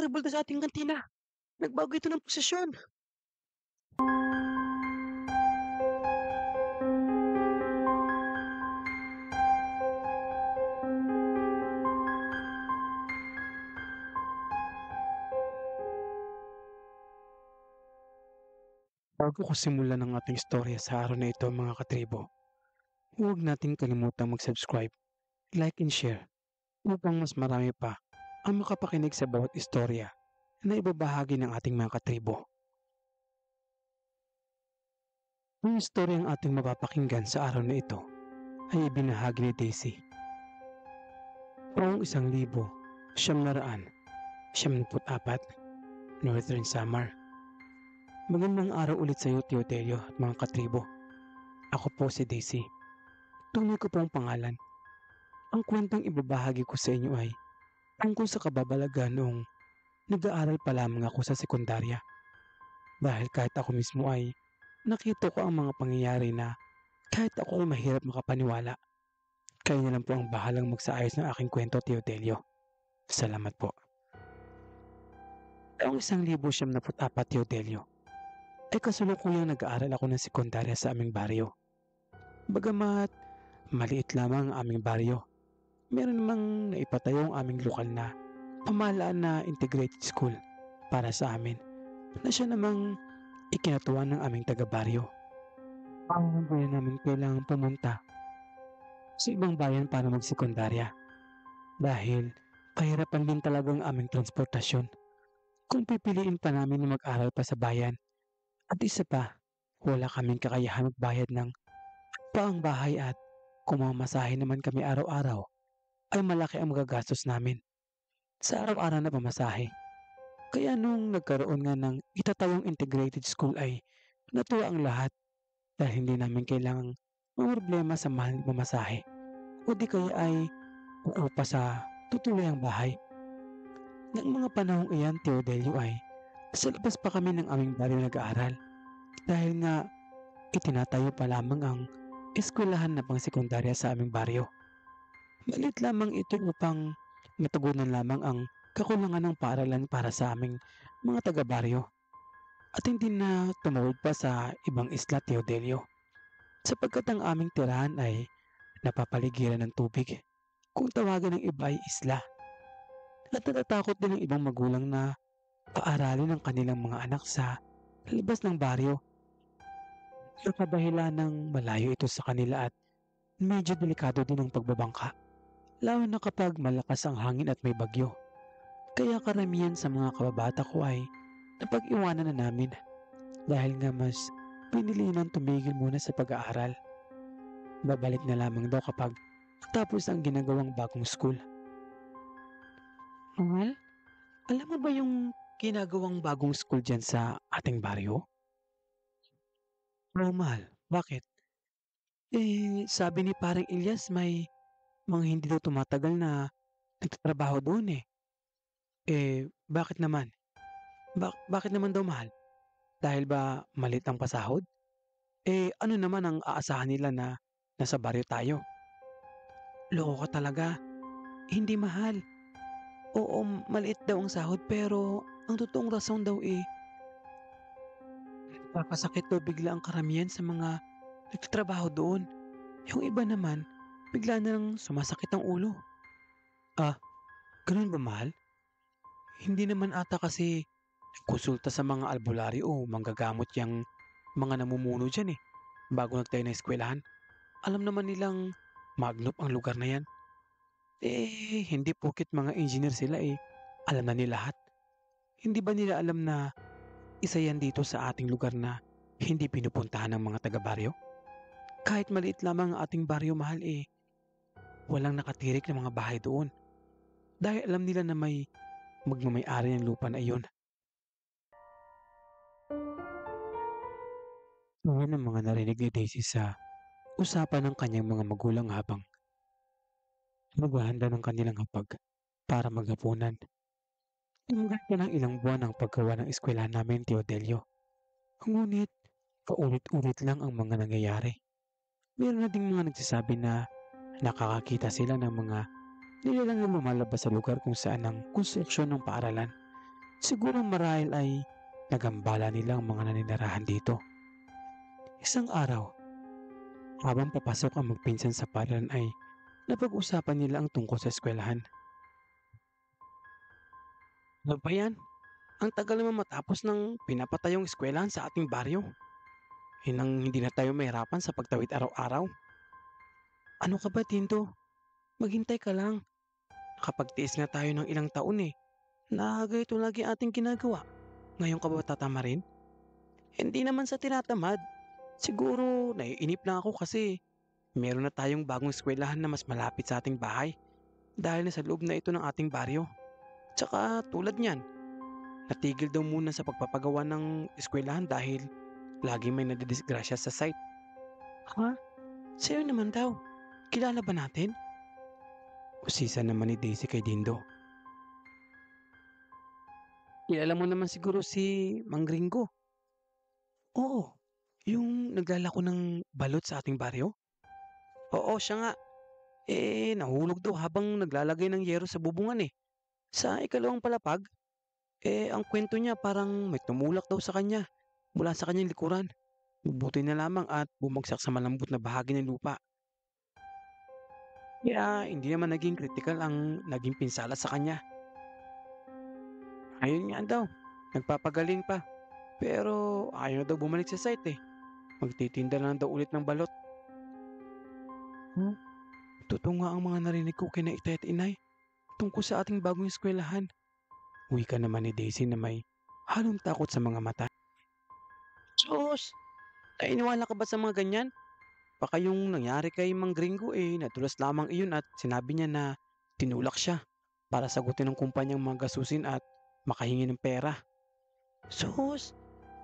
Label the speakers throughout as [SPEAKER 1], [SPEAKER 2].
[SPEAKER 1] mga rebelde sa ating kantina. Nagbago ito ng posisyon. Bago ko simulan ang ating istorya sa araw na ito mga katribo, huwag nating kalimutang mag-subscribe, like and share upang mas marami pa ang makapakinig sa bawat istorya na ibabahagi ng ating mga katribo. Ang istoryang ating mapapakinggan sa araw na ito ay ibinahagi ni Daisy. Noong 1974, Northern Samar. Magandang araw ulit sa iyo, Tio Delio at mga katribo. Ako po si Daisy. Tunay ko pong pangalan. Ang kwentong ibabahagi ko sa inyo ay tungkol sa kababalagan noong nag-aaral pa lamang ako sa sekundarya. Dahil kahit ako mismo ay nakita ko ang mga pangyayari na kahit ako ay mahirap makapaniwala. Kayo na lang po ang bahalang magsaayos ng aking kwento, Tio Delio. Salamat po. Taong 1974, Tio Delio, ay kasulukuyang nag-aaral ako ng sekundarya sa aming baryo. Bagamat maliit lamang ang aming baryo, meron namang naipatayo ang aming lokal na pamahalaan na integrated school para sa amin na siya namang ikinatuwa ng aming taga-baryo. Ang hindi namin kailangang pumunta sa ibang bayan para magsekundarya dahil kahirapan din talagang aming transportasyon kung pipiliin pa namin na mag-aral pa sa bayan. At isa pa, wala kaming kakayahan magbayad ng paang bahay at kung mamasahe naman kami araw-araw ay malaki ang magagastos namin sa araw-araw na pamasahe. Kaya nung nagkaroon nga ng itatayong integrated school ay natuwa ang lahat dahil hindi namin kailangang mamroblema sa mahal na pamasahe o di kaya ay uupa sa tutuluyang bahay. Ng mga panahong iyan, Teodelio, ay sa labas pa kami ng aming baryo nag-aaral dahil nga itinatayo pa lamang ang eskwelahan na pang-sekundarya sa aming baryo. Maliit lamang ito upang matugunan lamang ang kakulangan ng paaralan para sa aming mga taga-baryo at hindi na tumawid pa sa ibang isla, Teodelio, sapagkat ang aming tirahan ay napapaligiran ng tubig. Kung tawagan ng iba ay isla. At natatakot din ang ibang magulang na paaralin ang kanilang mga anak sa labas ng baryo. Nakadahilan ng malayo ito sa kanila at medyo delikado din ang pagbabangka, lalo na kapag malakas ang hangin at may bagyo. Kaya karamihan sa mga kababata ko ay napag-iwanan na namin dahil nga mas pinili nang tumigil muna sa pag-aaral. Babalik na lamang daw kapag tapos ang ginagawang bagong school. Mahal, alam mo ba yung ginagawang bagong school dyan sa ating baryo? Oo, mahal. Bakit? Sabi ni parang Ilyas may mga hindi daw tumatagal na nagtatrabaho doon eh. Bakit naman? Bakit naman daw mahal? Dahil ba malit ang pasahod? Ano naman ang aasahan nila na nasa baryo tayo? Loko ka talaga. Hindi mahal. Oo, maliit daw ang sahod pero ang totoong rason daw papasakit daw bigla ang karamihan sa mga nagtatrabaho doon. Yung iba naman, bigla na lang sumasakit ang ulo. Ah, ganun ba mahal? Hindi naman ata kasi konsulta sa mga albularyo o manggagamot yang mga namumuno dyan bago nagtayo ng eskwelahan. Alam naman nilang magnop ang lugar na yan. Hindi porket mga engineer sila alam na nila lahat. Hindi ba nila alam na isa yan dito sa ating lugar na hindi pinupuntahan ng mga taga-baryo? Kahit maliit lamang ang ating baryo mahal walang nakatirik na mga bahay doon. Dahil alam nila na may magmamay-ari ng lupa na iyon. Ngayon ang mga narinig ni Daisy sa usapan ng kanyang mga magulang habang naghahanda ng kanilang hapag para maghapunan. Tumagal pa ng ilang buwan ang paggawa ng eskwelahan namin, Teodelio. Ngunit paulit-ulit lang ang mga nangyayari. Meron na ding mga nagsasabi na nakakakita sila ng mga nilalang na lumalabas sa lugar kung saan ang konstruksyon ng paaralan. Siguro marahil ay nagambala nila ang mga naninirahan dito. Isang araw, habang papasok ang magpinsan sa paaralan ay napag-usapan nila ang tungkol sa eskwelahan. Ano ba yan? Ang tagal naman matapos ng pinapatayong eskwelahan sa ating baryo. Hinang hindi na tayo mahirapan sa pagtawid araw-araw. Ano ka ba, Tinto? Maghintay ka lang. Nakapagtiis nga tayo ng ilang taon eh. Na ganito lagi ating ginagawa. Ngayon ka ba tatama rin? Hindi naman sa tinatamad. Siguro naiinip lang ako kasi meron na tayong bagong eskwelahan na mas malapit sa ating bahay dahil na sa loob na ito ng ating baryo. Tsaka tulad niyan, natigil daw muna sa pagpapagawa ng eskwelahan dahil lagi may nadidisgrasya sa site. Ha? Sino naman daw? Kilala ba natin? Usisa naman ni Daisy kay Dindo. Kilala mo naman siguro si Mang Gringo. Oo, yung naglalako ng balot sa ating baryo? Oo, siya nga. Nahulog daw habang naglalagay ng yero sa bubungan eh. Sa ikalawang palapag, ang kwento niya parang may tumulak daw sa kanya mula sa kanyang likuran. Buti na lamang at bumagsak sa malambot na bahagi ng lupa. Kaya hindi naman naging kritikal ang naging pinsala sa kanya. Ayun nga daw, nagpapagaling pa. Pero ayaw na daw bumalik sa site eh. Magtitinda na lang daw ulit ng balot. Hmm? Totoo nga ang mga narinig ko kina itay at inay tungkol sa ating bagong eskwelahan. Wika naman ni Daisy na may halong takot sa mga mata. Sus! Nainiwala ka ba sa mga ganyan? Baka yung nangyari kay Mang Gringo nadulas lamang iyon at sinabi niya na tinulak siya para sagutin ng kumpanyang mga gasusin at makahingi ng pera. Sus!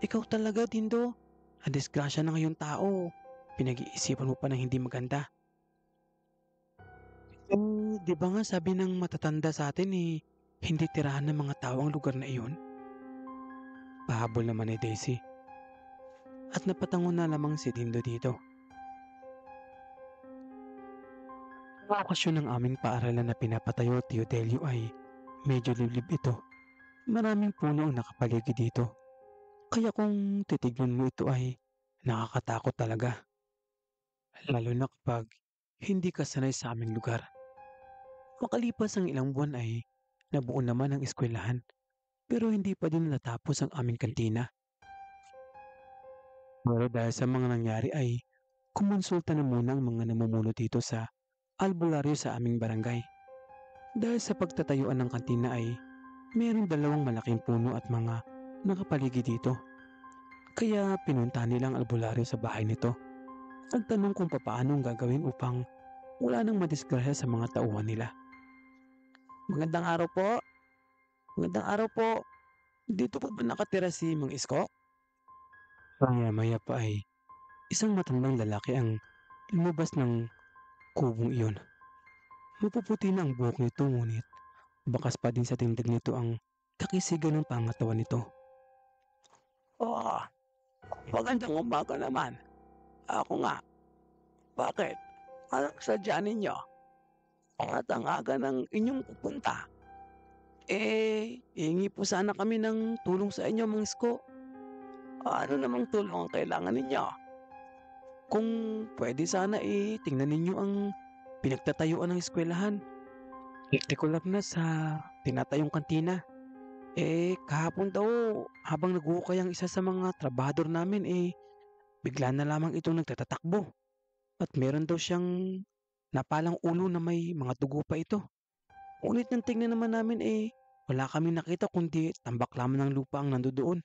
[SPEAKER 1] Ikaw talaga, Dindo. Nadisgrasya na ngayong tao. Pinag-iisipan mo pa ng hindi maganda. Di ba nga sabi ng matatanda sa atin hindi tirahan ng mga tao ang lugar na iyon? Pahabol naman ni Daisy. At napatango na lamang si Dindo dito. Ang okasyon ng aming paaralan na pinapatayo, Tio Delio ay medyo liblib ito. Maraming puno ang nakapaligid dito. Kaya kung titignan mo ito ay nakakatakot talaga. Lalo na kapag hindi ka sanay sa aming lugar. Makalipas ang ilang buwan ay nabuo naman ang eskwelahan pero hindi pa din natapos ang aming kantina. Pero dahil sa mga nangyari ay kumonsulta na muna ang mga namumuno dito sa albularyo sa aming barangay. Dahil sa pagtatayuan ng kantina ay mayroong dalawang malaking puno at mga nakapaligid dito. Kaya pinunta nilang albularyo sa bahay nito. Nagtanong kung paano ang gagawin upang wala nang madisgrasya sa mga tauhan nila. Magandang araw po. Magandang araw po. Dito pa ba nakatira si Mang Isko? Maya-maya pa ay isang matandang lalaki ang lumabas ng kubong iyon. Mapuputi na ang buhok nito ngunit bakas pa din sa tindig nito ang kakisigan ng pangatawan nito. Oh, magandang umaga naman. Ako nga. Bakit? Anong sadya ninyo? At ang aga ng inyong pupunta. Hingi po sana kami ng tulong sa inyo, Mang Isko. Ano namang tulong ang kailangan ninyo? Kung pwede sana tingnan ninyo ang pinagtatayuan ng eskwelahan. Partikular na sa tinatayong kantina. Kahapon daw habang naghuhukay ang isa sa mga trabahador namin bigla na lamang itong nagtatatakbo at meron daw siyang napalang ulo na may mga dugo pa ito. Ngunit nang tingnan naman namin wala kaming nakita kundi tambak lamang ng lupa ang nandoon.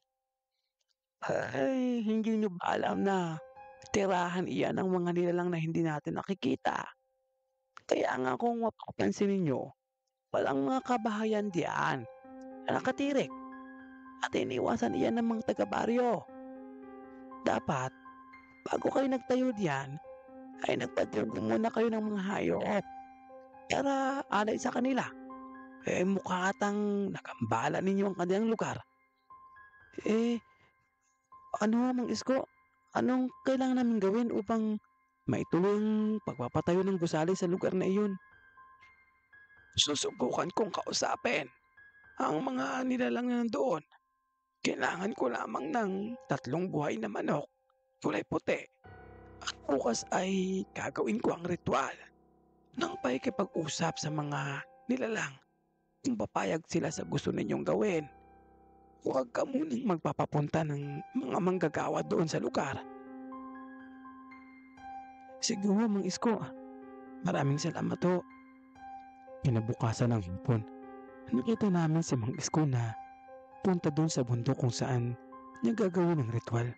[SPEAKER 1] Ay, hindi niyo ba alam na tirahan iyan ng mga nilalang na hindi natin nakikita? Kaya nga kung mapapansin ninyo, walang mga kabahayan diyan na nakatirik at iniwasan iyan ng mga taga-baryo. Dapat, bago kayo nagtayo diyan, ay nagpatuloy muna kayo ng mga hayop para alay sa kanila. Mukha atang nagambala ninyo ang kanilang lugar. Eh, ano Mang Isko? Anong kailangan namin gawin upang maituloy ang pagpapatayo ng gusali sa lugar na iyon? Susubukan kong kausapin Ang mga nilalang na nandoon, kailangan ko lamang ng 3 buhay na manok, kulay puti. At bukas ay gagawin ko ang ritual ng pakikipag-usap sa mga nilalang kung papayag sila sa gusto ninyong gawin. Huwag ka munang magpapapunta ng mga manggagawa doon sa lugar. Siguro, Mang Isko, maraming salamat ho. Kinabukasan ng hapon, nakita namin si Mang Isko na punta doon sa bundok kung saan niya gagawin ang ritual.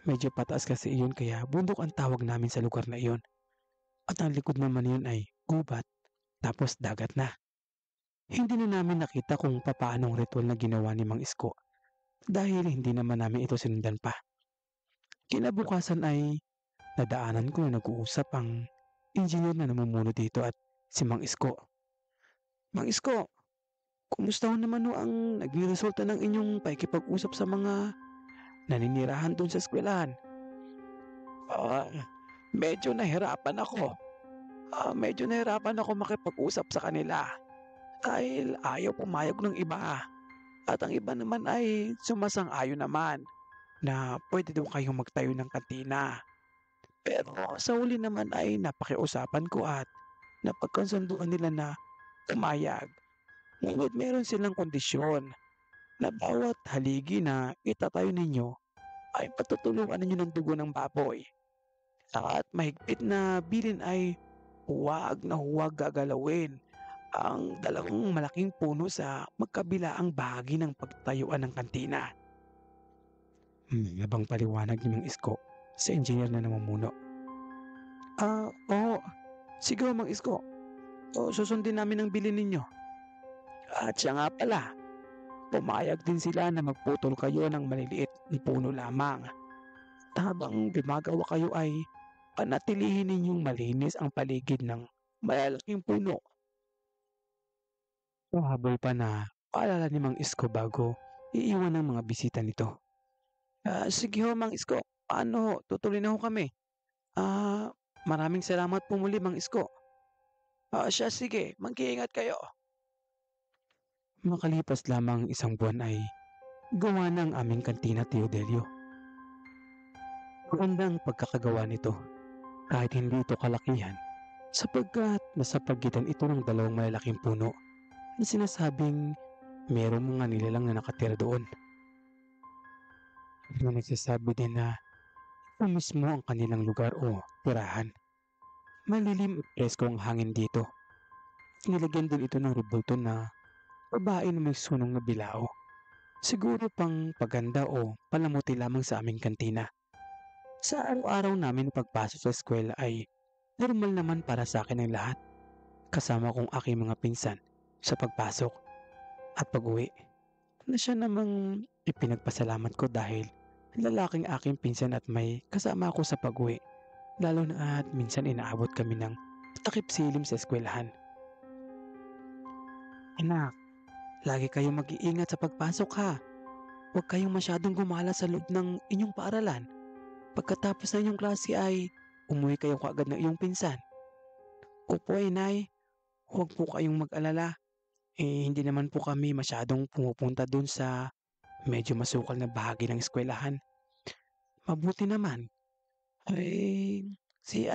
[SPEAKER 1] Medyo pataas kasi iyon kaya bundok ang tawag namin sa lugar na iyon. At ang likod naman iyon ay gubat tapos dagat na. Hindi na namin nakita kung papaano ang ritual na ginawa ni Mang Isko dahil hindi naman namin ito sinundan pa. Kinabukasan ay nadaanan ko na nag-uusap ang engineer na namumuno dito at si Mang Isko. Mang Isko, kumusta ho naman ho ang naging resulta ng inyong pakikipag-usap sa mga naninirahan doon sa eskwelahan? Ah, medyo nahirapan ako. Medyo nahirapan ako makipag-usap sa kanila dahil ayaw pumayag ng iba. At ang iba naman ay sumasang-ayon naman na pwede daw kayong magtayo ng kantina. Pero sa huli naman ay napakiusapan ko at napagkasunduan nila na pumayag. Ngunit meron silang kondisyon na bawat haligi na itatayo ninyo ay patutulungan ninyo ng dugo ng baboy. At mahigpit na bilin ay huwag na huwag gagalawin ang 2 malaking puno sa magkabilaang bahagi ng pagtayuan ng kantina. Habang paliwanag ni Mang Isko sa engineer na namumuno. Oo. Sige ho, Mang Isko. Susundin namin ang bilin ninyo. At siya nga pala, pumayag din sila na magputol kayo ng maliliit na puno lamang. Habang gumagawa kayo ay panatilihin ninyong malinis ang paligid ng malalaking puno. Habol pa na paalala ni Mang Isko bago iiwan ng mga bisita nito. Sige ho, Mang Isko. Paano ho? Tutuloy na ho kami. Maraming salamat po muli, Mang Isko. Siya sige, mag-iingat kayo. Makalipas lamang 1 buwan ay gawa ng aming kantina, Teodelio. Maganda ang pagkakagawa nito kahit hindi ito kalakihan sapagkat nasa pagitan ito ng 2 malalaking puno na sinasabing merong mga nilalang na nakatira doon. Na nagsasabi din na ito mismo ang kanilang lugar o tirahan. Malilim at presko ang hangin dito. Nilagyan din ito ng rebulto na babae na may sunong na bilao. Siguro pang paganda o palamuti lamang sa aming kantina. Sa araw-araw namin na pagpasok sa eskwela ay normal naman para sa akin ang lahat. Kasama kong aking mga pinsan sa pagpasok at pag-uwi. Na siya namang ipinagpasalamat ko dahil lalaking aking pinsan at may kasama ako sa pag-uwi. Lalo na at minsan inaabot kami ng takip silim sa eskwelahan. Anak, lagi kayong mag-iingat sa pagpasok ha. Huwag kayong masyadong gumala sa loob ng inyong paaralan. Pagkatapos ng inyong klase ay umuwi kayo kaagad ng iyong pinsan. Opo, Nay. Huwag po kayong mag-alala. Hindi naman po kami masyadong pumupunta dun sa medyo masukal na bahagi ng eskwelahan. Mabuti naman. Si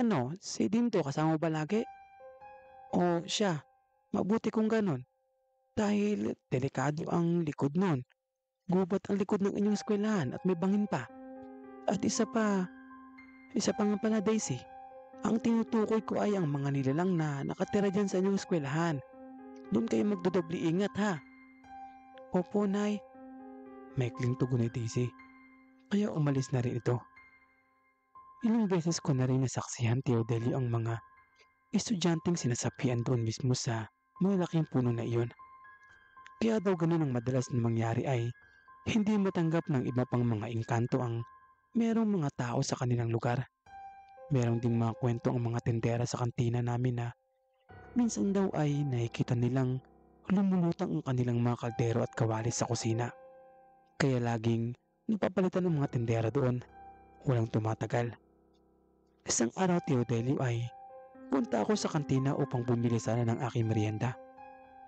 [SPEAKER 1] Dinto kasama mo ba lagi? O siya, mabuti kung ganon. Dahil delikado ang likod nun. Gubat ang likod ng inyong eskwelahan at may bangin pa. At isa pa nga pala, Daisy. Ang tinutukoy ko ay ang mga nilalang na nakatira dyan sa inyong eskwelahan. Doon kayo magdodobli ingat ha. Opo, Nay. Maikling tugon ni Daisy. Kaya umalis na rin ito. Ilang beses ko na rin nasaksihan, Teodelio, ang mga estudyanteng sinasapian doon mismo sa malalaking puno na iyon. Kaya daw ganun ang madalas na mangyari ay hindi matanggap ng iba pang mga engkanto ang merong mga tao sa kanilang lugar. Merong ding mga kwento ang mga tendera sa kantina namin na minsan daw ay nakikita nilang lumulutang ang kanilang mga kaldero at kawali sa kusina. Kaya laging napapalitan ng mga tendera doon. Walang tumatagal. Isang araw, Teodelio, ay punta ako sa kantina upang bumili sana ng aking merienda.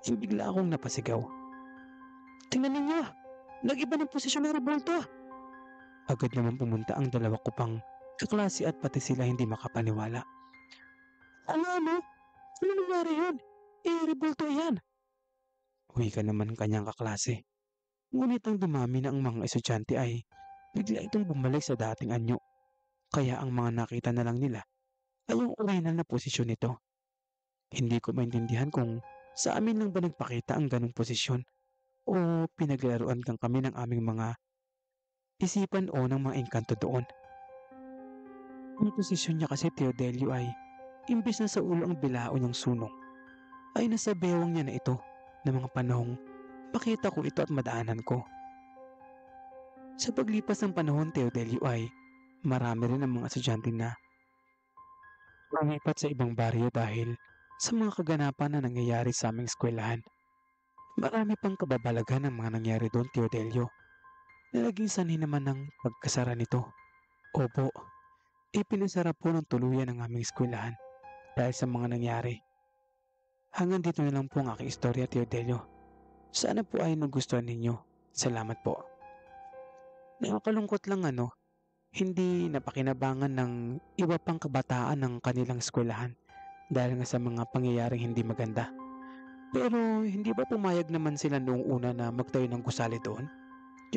[SPEAKER 1] Bigla akong napasigaw. Tingnan ninyo! Nag-iba ng posisyon ng rebulto! Agad naman pumunta ang dalawa ko pang kaklase at pati sila hindi makapaniwala. Ano? Ano nangyari yun? Rebulto yan! Wika naman kanyang kaklase. Ngunit ang dumami na ang mga estudyante ay bigla itong bumalik sa dating anyo. Kaya ang mga nakita na lang nila ay yung original na posisyon nito. Hindi ko maintindihan kung sa amin lang ba nagpakita ang ganong posisyon o pinaglaruan lang kami ng aming mga isipan o ng mga engkanto doon. Ang posisyon niya kasi Teodelio ay imbis na sa ulo ang bilao niyang sunong ay nasa bewang niya na ito na mga panahong makita ko ito at madaanan ko. Sa paglipas ng panahon Teodelio ay marami rin ang mga estudyante na lumipat sa ibang baryo dahil sa mga kaganapan na nangyayari sa aming eskwelahan. Marami pang kababalaghan ang mga nangyari doon Teodelio na naging sanhi naman ng pagkasara nito. Opo, ipinasara po ng tuluyan ang aming eskwelahan dahil sa mga nangyari. Hanggang dito na lang po ang aking istorya Teodelio. Sana po ay nagustuhan ninyo. Salamat po. Nakakalungkot lang hindi napakinabangan ng iba pang kabataan ng kanilang eskwelahan dahil nga sa mga pangyayaring hindi maganda. Pero hindi ba pumayag naman sila noong una na magtayo ng gusali doon?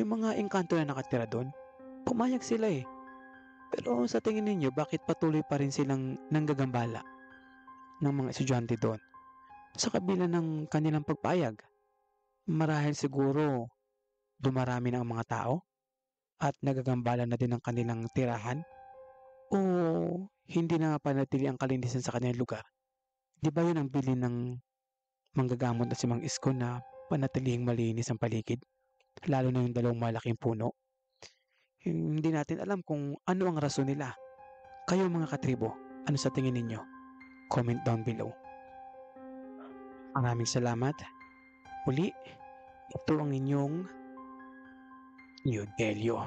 [SPEAKER 1] Yung mga engkanto na nakatira doon, pumayag sila eh. Pero sa tingin ninyo, bakit patuloy pa rin silang nanggagambala ng mga estudyante doon? Sa kabila ng kanilang pagpayag, marahil siguro dumarami na ang mga tao at nagagambala na din ang kanilang tirahan o hindi na panatili ang kalinisan sa kanilang lugar. Di ba yun ang bilin ng manggagamot na si Mang Isko na panatilihing malinis ang paligid? Lalo na yung dalawang malaking puno. Hindi natin alam kung ano ang rason nila. Kayo mga katribo, ano sa tingin ninyo? Comment down below. Maraming salamat. Muli, ito ang inyong Eudelio.